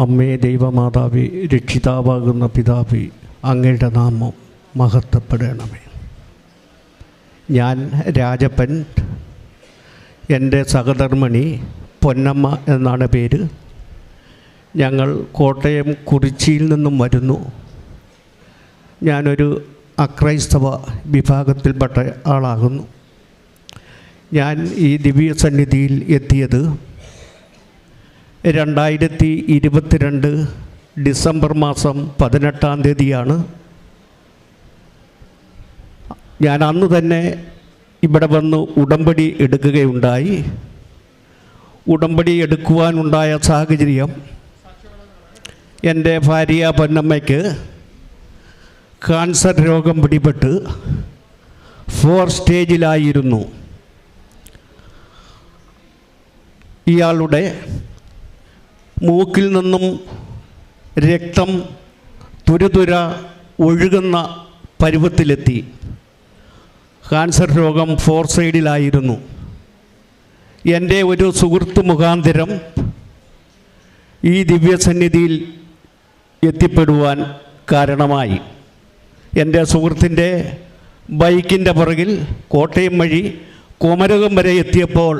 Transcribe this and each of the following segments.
അമ്മേ ദൈവമാതാവേ, രക്ഷിതാവാകുന്ന പിതാവേ, അങ്ങയുടെ നാമം മഹത്വപ്പെടണമേ. ഞാൻ രാജപ്പൻ, എൻ്റെ സഹധർമ്മിണി പൊന്നമ്മ എന്നാണ് പേര്. ഞങ്ങൾ കോട്ടയം കുറിച്ചിയിൽ നിന്നും വരുന്നു. ഞാനൊരു അക്രൈസ്തവ വിഭാഗത്തിൽപ്പെട്ട ആളാകുന്നു. ഞാൻ ഈ ദിവ്യസന്നിധിയിൽ എത്തിയത് 2022 ഡിസംബർ മാസം 18-ാം തീയതിയാണ്. ഞാൻ അന്ന് തന്നെ ഇവിടെ വന്ന് ഉടമ്പടി എടുക്കുകയുണ്ടായി. ഉടമ്പടി എടുക്കുവാനുണ്ടായ സാഹചര്യം, എൻ്റെ ഭാര്യ പൊന്നമ്മയ്ക്ക് കാൻസർ രോഗം പിടിപെട്ട് 4 സ്റ്റേജിലായിരുന്നു. ഇയാളുടെ മൂക്കിൽ നിന്നും രക്തം തുരുതുര ഒഴുകുന്ന പരുവത്തിലെത്തി. കാൻസർ രോഗം 4 സൈഡിലായിരുന്നു. എൻ്റെ ഒരു സുഹൃത്ത് മുഖാന്തരം ഈ ദിവ്യസന്നിധിയിൽ എത്തിപ്പെടുവാൻ കാരണമായി. എൻ്റെ സുഹൃത്തിൻ്റെ ബൈക്കിൻ്റെ പുറകിൽ കോട്ടയം വഴി കുമരകം വരെ എത്തിയപ്പോൾ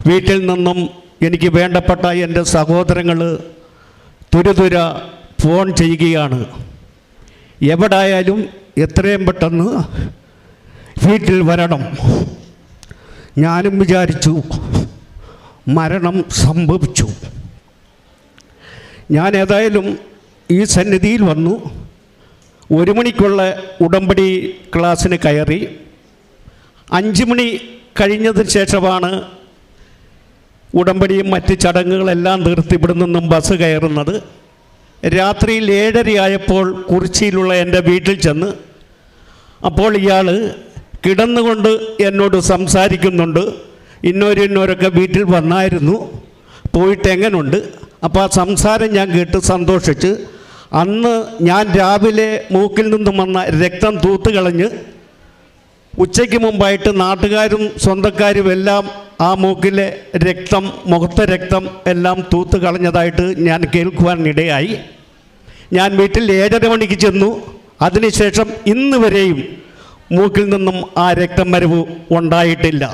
വീട്ടിൽ നിന്നും എനിക്ക് വേണ്ടപ്പെട്ട എൻ്റെ സഹോദരങ്ങൾ തുരുതുര ഫോൺ ചെയ്യുകയാണ്. എവിടായാലും എത്രയും പെട്ടെന്ന് വീട്ടിൽ വരണം. ഞാനും വിചാരിച്ചു മരണം സംഭവിച്ചു. ഞാൻ ഏതായാലും ഈ സന്നിധിയിൽ വന്നു. 1 മണിക്കുള്ള ഉടമ്പടി ക്ലാസ്സിന് കയറി. 5 മണി കഴിഞ്ഞതിന് ശേഷമാണ് ഉടമ്പടിയും മറ്റ് ചടങ്ങുകളെല്ലാം തീർത്ത് ഇവിടെ നിന്നും ബസ് കയറുന്നത്. രാത്രിയിൽ 7:30 ആയപ്പോൾ കുറിച്ചിയിലുള്ള എൻ്റെ വീട്ടിൽ ചെന്ന്, അപ്പോൾ ഇയാൾ കിടന്നുകൊണ്ട് എന്നോട് സംസാരിക്കുന്നുണ്ട്. ഇന്നോരൊക്കെ വീട്ടിൽ വന്നായിരുന്നു, പോയിട്ട് എങ്ങനുണ്ട്. അപ്പോൾ ആ സംസാരം ഞാൻ കേട്ട് സന്തോഷിച്ച്, അന്ന് ഞാൻ രാവിലെ മൂക്കിൽ നിന്നും വന്ന രക്തം തൂത്ത് കളഞ്ഞ് ഉച്ചയ്ക്ക് മുമ്പായിട്ട് നാട്ടുകാരും സ്വന്തക്കാരും എല്ലാം ആ മൂക്കിലെ രക്തം, മുഖത്തെ രക്തം എല്ലാം തൂത്ത് കളഞ്ഞതായിട്ട് ഞാൻ കേൾക്കുവാനിടയായി. ഞാൻ വീട്ടിൽ 7:30 മണിക്ക് ചെന്നു. അതിനുശേഷം ഇന്ന് വരെയും മൂക്കിൽ നിന്നും ആ രക്തം വരവ് ഉണ്ടായിട്ടില്ല.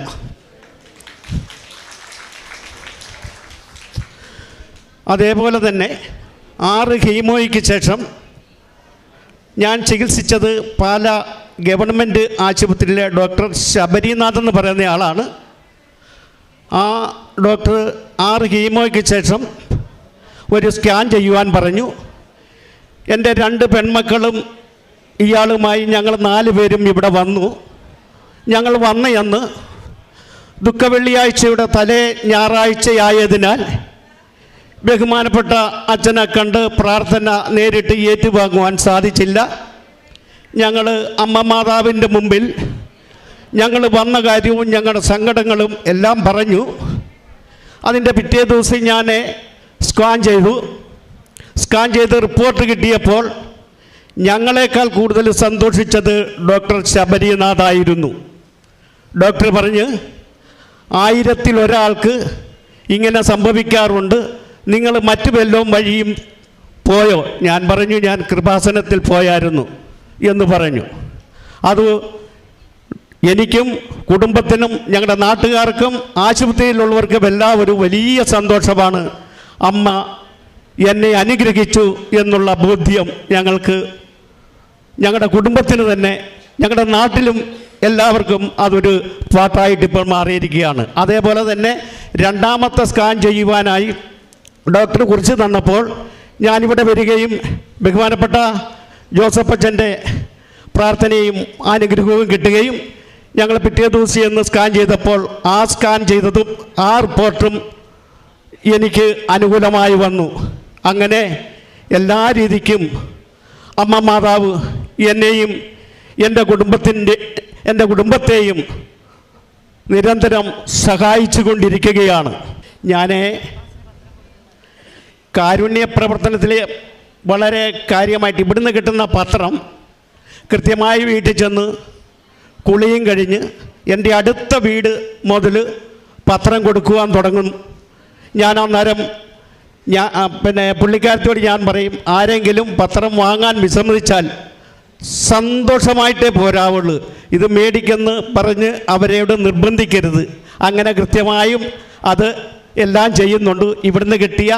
അതേപോലെ തന്നെ 6 കീമോയ്ക്ക് ശേഷം ഞാൻ ചികിത്സിച്ചത് പാല ഗവൺമെൻറ് ആശുപത്രിയിലെ ഡോക്ടർ ശബരിനാഥ് എന്ന് പറയുന്ന ആളാണ്. ആ ഡോക്ടർ 6 കീമോയ്ക്ക് ശേഷം ഒരു സ്കാൻ ചെയ്യുവാൻ പറഞ്ഞു. എൻ്റെ 2 പെൺമക്കളും ഇയാളുമായി ഞങ്ങൾ 4 പേരും ഇവിടെ വന്നു. ഞങ്ങൾ വന്നയന്ന് ദുഃഖവെള്ളിയാഴ്ചയുടെ തലേ ഞായറാഴ്ചയായതിനാൽ ബഹുമാനപ്പെട്ട അച്ഛനെ കണ്ട് പ്രാർത്ഥന നേരിട്ട് ഏറ്റുവാങ്ങുവാൻ സാധിച്ചില്ല. ഞങ്ങൾ അമ്മ മാതാവിൻ്റെ മുമ്പിൽ ഞങ്ങൾ വന്ന കാര്യവും ഞങ്ങളുടെ സങ്കടങ്ങളും എല്ലാം പറഞ്ഞു. അതിൻ്റെ പിറ്റേ ദിവസം ഞാൻ സ്കാൻ ചെയ്ത് റിപ്പോർട്ട് കിട്ടിയപ്പോൾ ഞങ്ങളെക്കാൾ കൂടുതൽ സന്തോഷിച്ചത് ഡോക്ടർ ശബരിനാഥായിരുന്നു. ഡോക്ടർ പറഞ്ഞ് 1000-ൽ ഒരാൾക്ക് ഇങ്ങനെ സംഭവിക്കാറുണ്ട്, നിങ്ങൾ മറ്റു വല്ലതും വഴിയും പോയോ? ഞാൻ പറഞ്ഞു, ഞാൻ കൃപാസനത്തിൽ പോയായിരുന്നു എന്ന് പറഞ്ഞു. അത് എനിക്കും കുടുംബത്തിനും ഞങ്ങളുടെ നാട്ടുകാർക്കും ആശുപത്രിയിലുള്ളവർക്കും എല്ലാം ഒരു വലിയ സന്തോഷമാണ്. അമ്മ എന്നെ അനുഗ്രഹിച്ചു എന്നുള്ള ബോധ്യം ഞങ്ങൾക്ക്, ഞങ്ങളുടെ കുടുംബത്തിന് തന്നെ, ഞങ്ങളുടെ നാട്ടിലും എല്ലാവർക്കും അതൊരു പാട്ടായിട്ട് ഇപ്പോൾ മാറിയിരിക്കുകയാണ്. അതേപോലെ തന്നെ 2ാമത്തെ സ്കാൻ ചെയ്യുവാനായി ഡോക്ടർ കുറിച്ച് തന്നപ്പോൾ ഞാനിവിടെ വരികയും ബഹുമാനപ്പെട്ട ജോസഫ് അച്ഛൻ്റെ പ്രാർത്ഥനയും അനുഗ്രഹവും കിട്ടുകയും ഞങ്ങൾ പിറ്റേ ദിവസം എന്ന് സ്കാൻ ചെയ്തപ്പോൾ ആ സ്കാൻ ചെയ്തതും ആ റിപ്പോർട്ടും എനിക്ക് അനുകൂലമായി വന്നു. അങ്ങനെ എല്ലാ രീതിക്കും അമ്മ മാതാവ് എന്നെയും എൻ്റെ കുടുംബത്തെയും നിരന്തരം സഹായിച്ചു കൊണ്ടിരിക്കുകയാണ്. ഞാൻ കാരുണ്യ പ്രവർത്തനത്തിൽ വളരെ കാര്യമായിട്ട് ഇവിടുന്ന് കിട്ടുന്ന പത്രം കൃത്യമായി വീട്ടിൽ ചെന്ന് കുളിയും കഴിഞ്ഞ് എൻ്റെ അടുത്ത വീട് മുതൽ പത്രം കൊടുക്കുവാൻ തുടങ്ങും. ഞാൻ അന്നേരം പിന്നെ പുള്ളിക്കാരത്തോട് ഞാൻ പറയും, ആരെങ്കിലും പത്രം വാങ്ങാൻ വിസമ്മതിച്ചാൽ സന്തോഷമായിട്ടേ പോരാവുള്ളൂ, ഇത് മേടിക്കെന്ന് പറഞ്ഞ് അവരോട് നിർബന്ധിക്കരുത്. അങ്ങനെ കൃത്യമായും അത് എല്ലാം ചെയ്യുന്നുണ്ട്. ഇവിടുന്ന് കിട്ടിയ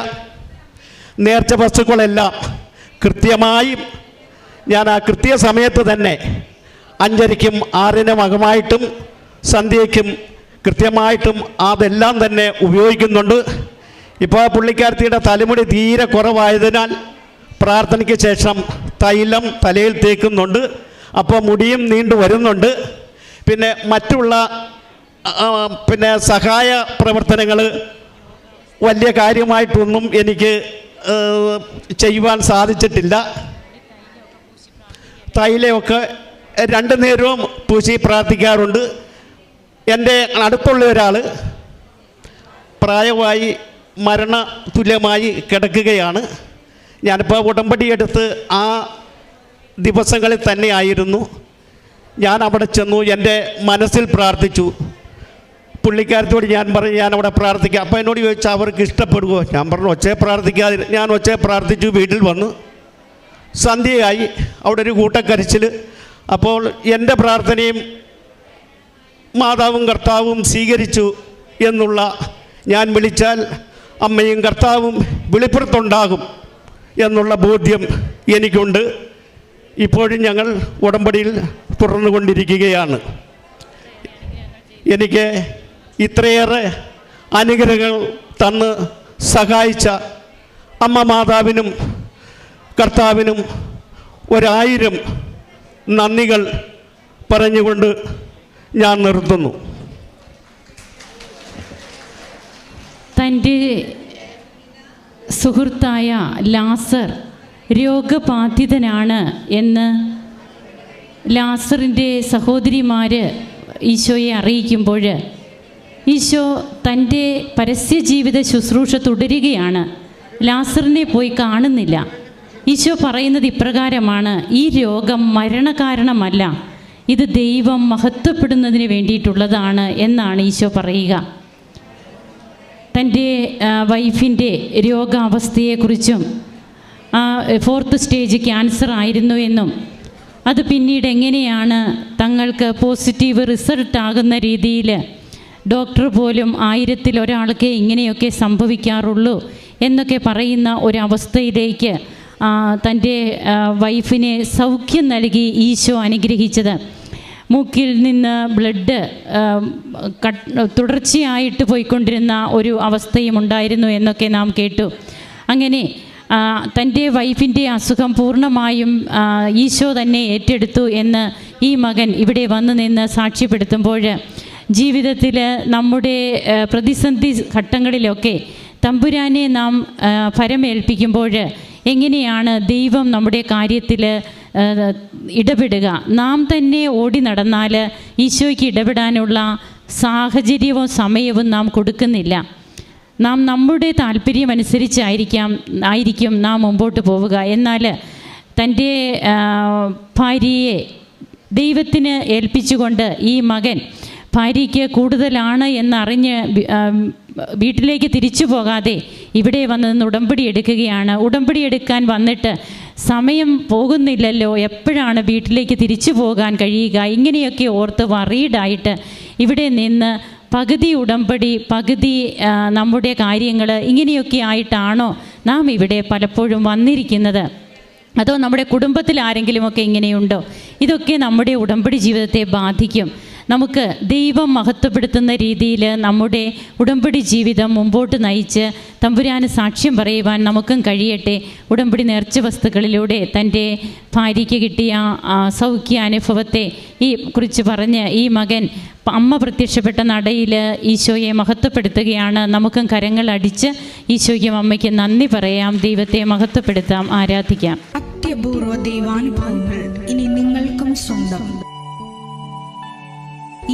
നേർച്ച വസ്തുക്കളെല്ലാം കൃത്യമായും ഞാൻ ആ കൃത്യസമയത്ത് തന്നെ 5:30-ക്കും 6-നും അകമായിട്ടും സന്ധ്യയ്ക്കും കൃത്യമായിട്ടും അതെല്ലാം തന്നെ ഉപയോഗിക്കുന്നുണ്ട്. ഇപ്പോൾ പുള്ളിക്കാരത്തിയുടെ തലമുടി തീരെ കുറവായതിനാൽ പ്രാർത്ഥനയ്ക്ക് ശേഷം തൈലം തലയിൽ തേക്കുന്നുണ്ട്. അപ്പോൾ മുടിയും നീണ്ടു വരുന്നുണ്ട്. പിന്നെ മറ്റുള്ള പിന്നെ സഹായ പ്രവർത്തനങ്ങൾ വലിയ കാര്യമായിട്ടൊന്നും എനിക്ക് ചെയ്യുവാൻ സാധിച്ചിട്ടില്ല. തൈലമൊക്കെ 2 നേരവും പൂശി പ്രാർത്ഥിക്കാറുണ്ട്. എൻ്റെ അടുത്തുള്ള ഒരാൾ പ്രായമായി മരണ തുല്യമായി കിടക്കുകയാണ്. ഞാനിപ്പോൾ ഉടമ്പടി എടുത്ത് ആ ദിവസങ്ങളിൽ തന്നെ ആയിരുന്നു. ഞാൻ അവിടെ ചെന്നു, എൻ്റെ മനസ്സിൽ പ്രാർത്ഥിച്ചു. പുള്ളിക്കാരത്തോട് ഞാൻ പറഞ്ഞു, ഞാനവിടെ പ്രാർത്ഥിക്കാം. അപ്പോൾ എന്നോട് ചോദിച്ചാൽ അവർക്ക് ഇഷ്ടപ്പെടുമോ? ഞാൻ പറഞ്ഞു ഒച്ചയെ പ്രാർത്ഥിക്കാതെ. ഞാൻ ഒച്ചയെ പ്രാർത്ഥിച്ചു. വീട്ടിൽ വന്നു, സന്ധ്യയായി. അവിടെ ഒരു കൂട്ടക്കരച്ചിൽ. അപ്പോൾ എൻ്റെ പ്രാർത്ഥനയും മാതാവും കർത്താവും സ്വീകരിച്ചു എന്നുള്ള, ഞാൻ വിളിച്ചാൽ അമ്മയും കർത്താവും വെളിപ്പുറത്തുണ്ടാകും എന്നുള്ള ബോധ്യം എനിക്കുണ്ട്. ഇപ്പോഴും ഞങ്ങൾ ഉടമ്പടിയിൽ തുടർന്നുകൊണ്ടിരിക്കുകയാണ്. എനിക്ക് ഇത്രയേറെ അനുഗ്രഹങ്ങൾ തന്ന് സഹായിച്ച അമ്മ മാതാവിനും കർത്താവിനും 1000 നന്ദികൾ പറഞ്ഞുകൊണ്ട് ഞാൻ നിർത്തുന്നു. തൻ്റെ സുഹൃത്തായ ലാസർ രോഗബാധിതനാണ് എന്ന് ലാസറിൻ്റെ സഹോദരിമാർ ഈശോയെ അറിയിക്കുമ്പോൾ ഈശോ തൻ്റെ പരസ്യജീവിത ശുശ്രൂഷ തുടരുകയാണ്. ലാസറിനെ പോയി കാണുന്നില്ല. ഈശോ പറയുന്നത് ഇപ്രകാരമാണ്: ഈ രോഗം മരണകാരണമല്ല, ഇത് ദൈവം മഹത്വപ്പെടുന്നതിന് വേണ്ടിയിട്ടുള്ളതാണ് എന്നാണ് ഈശോ പറയുക. തൻ്റെ വൈഫിൻ്റെ രോഗാവസ്ഥയെക്കുറിച്ചും 4th സ്റ്റേജ് ക്യാൻസർ ആയിരുന്നു എന്നും അത് പിന്നീട് എങ്ങനെയാണ് തങ്ങൾക്ക് പോസിറ്റീവ് റിസൾട്ട് ആകുന്ന രീതിയിൽ ഡോക്ടർ പോലും 1000-ൽ ഒരാൾക്ക് ഇങ്ങനെയൊക്കെ സംഭവിക്കാറുള്ളൂ എന്നൊക്കെ പറയുന്ന ഒരവസ്ഥയിലേക്ക് തൻ്റെ വൈഫിനെ സൗഖ്യം നൽകി ഈശോ അനുഗ്രഹിച്ചത്. മൂക്കിൽ നിന്ന് ബ്ലഡ് തുടർച്ചയായിട്ട് പോയിക്കൊണ്ടിരുന്ന ഒരു അവസ്ഥയും ഉണ്ടായിരുന്നു എന്നൊക്കെ നാം കേട്ടു. അങ്ങനെ തൻ്റെ വൈഫിൻ്റെ അസുഖം പൂർണ്ണമായും ഈശോ തന്നെ ഏറ്റെടുത്തു എന്ന് ഈ മകൻ ഇവിടെ വന്നു നിന്ന് സാക്ഷ്യപ്പെടുത്തുമ്പോൾ, ജീവിതത്തിൽ നമ്മുടെ പ്രതിസന്ധി ഘട്ടങ്ങളിലൊക്കെ തമ്പുരാനെ നാം ഫരമേൽപ്പിക്കുമ്പോൾ എങ്ങനെയാണ് ദൈവം നമ്മുടെ കാര്യത്തിൽ ഇടപെടുക? നാം തന്നെ ഓടി നടന്നാൽ ഈശോയ്ക്ക് ഇടപെടാനുള്ള സാഹചര്യവും സമയവും നാം കൊടുക്കുന്നില്ല. നാം നമ്മുടെ താല്പര്യമനുസരിച്ചായിരിക്കും നാം മുമ്പോട്ട് പോവുക. എന്നാൽ തൻ്റെ ഭാര്യയെ ദൈവത്തിന് ഏൽപ്പിച്ചുകൊണ്ട് ഈ മകൻ ഭാര്യയ്ക്ക് കൂടുതലാണ് എന്നറിഞ്ഞ് വീട്ടിലേക്ക് തിരിച്ചു പോകാതെ ഇവിടെ വന്ന് ഉടമ്പടി എടുക്കുകയാണ്. ഉടമ്പടി എടുക്കാൻ വന്നിട്ട് സമയം പോകുന്നില്ലല്ലോ, എപ്പോഴാണ് വീട്ടിലേക്ക് തിരിച്ചു പോകാൻ കഴിയുക? ഇങ്ങനെയൊക്കെ ഓർത്ത് വറീഡായിട്ട് ഇവിടെ നിന്ന് പകുതി ഉടമ്പടി പകുതി നമ്മുടെ കാര്യങ്ങൾ ഇങ്ങനെയൊക്കെ ആയിട്ടാണോ നാം ഇവിടെ പലപ്പോഴും വന്നിരിക്കുന്നത്? അതോ നമ്മുടെ കുടുംബത്തിൽ ആരെങ്കിലുമൊക്കെ ഇങ്ങനെയുണ്ടോ? ഇതൊക്കെ നമ്മുടെ ഉടമ്പടി ജീവിതത്തെ ബാധിക്കും. നമുക്ക് ദൈവം മഹത്വപ്പെടുത്തുന്ന രീതിയിൽ നമ്മുടെ ഉടമ്പടി ജീവിതം മുമ്പോട്ട് നയിച്ച് തമ്പുരാന് സാക്ഷ്യം പറയുവാൻ നമുക്കും കഴിയട്ടെ. ഉടമ്പടി നേർച്ച വസ്തുക്കളിലൂടെ തൻ്റെ ഭാര്യയ്ക്ക് കിട്ടിയ സൗഖ്യാനുഭവത്തെ കുറിച്ച് പറഞ്ഞ് ഈ മകൻ അമ്മ പ്രത്യക്ഷപ്പെട്ട നടയിൽ ഈശോയെ മഹത്വപ്പെടുത്തുകയാണ്. നമുക്കും കരങ്ങൾ അടിച്ച് ഈശോയ്ക്കും അമ്മയ്ക്കും നന്ദി പറയാം, ദൈവത്തെ മഹത്വപ്പെടുത്താം, ആരാധിക്കാം. അത്യപൂർവ ദൈവാനുഭവങ്ങൾ ഇനി നിങ്ങൾക്കും സ്വന്തം.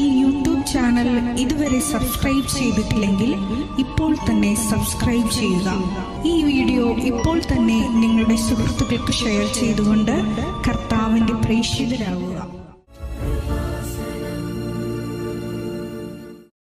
ഈ യൂട്യൂബ് ചാനൽ ഇതുവരെ സബ്സ്ക്രൈബ് ചെയ്തിട്ടില്ലെങ്കിൽ ഇപ്പോൾ തന്നെ സബ്സ്ക്രൈബ് ചെയ്യുക. ഈ വീഡിയോ ഇപ്പോൾ തന്നെ നിങ്ങളുടെ സുഹൃത്തുക്കൾക്ക് ഷെയർ ചെയ്തുകൊണ്ട് കർത്താവിൻ്റെ പ്രേക്ഷിതരാകുക.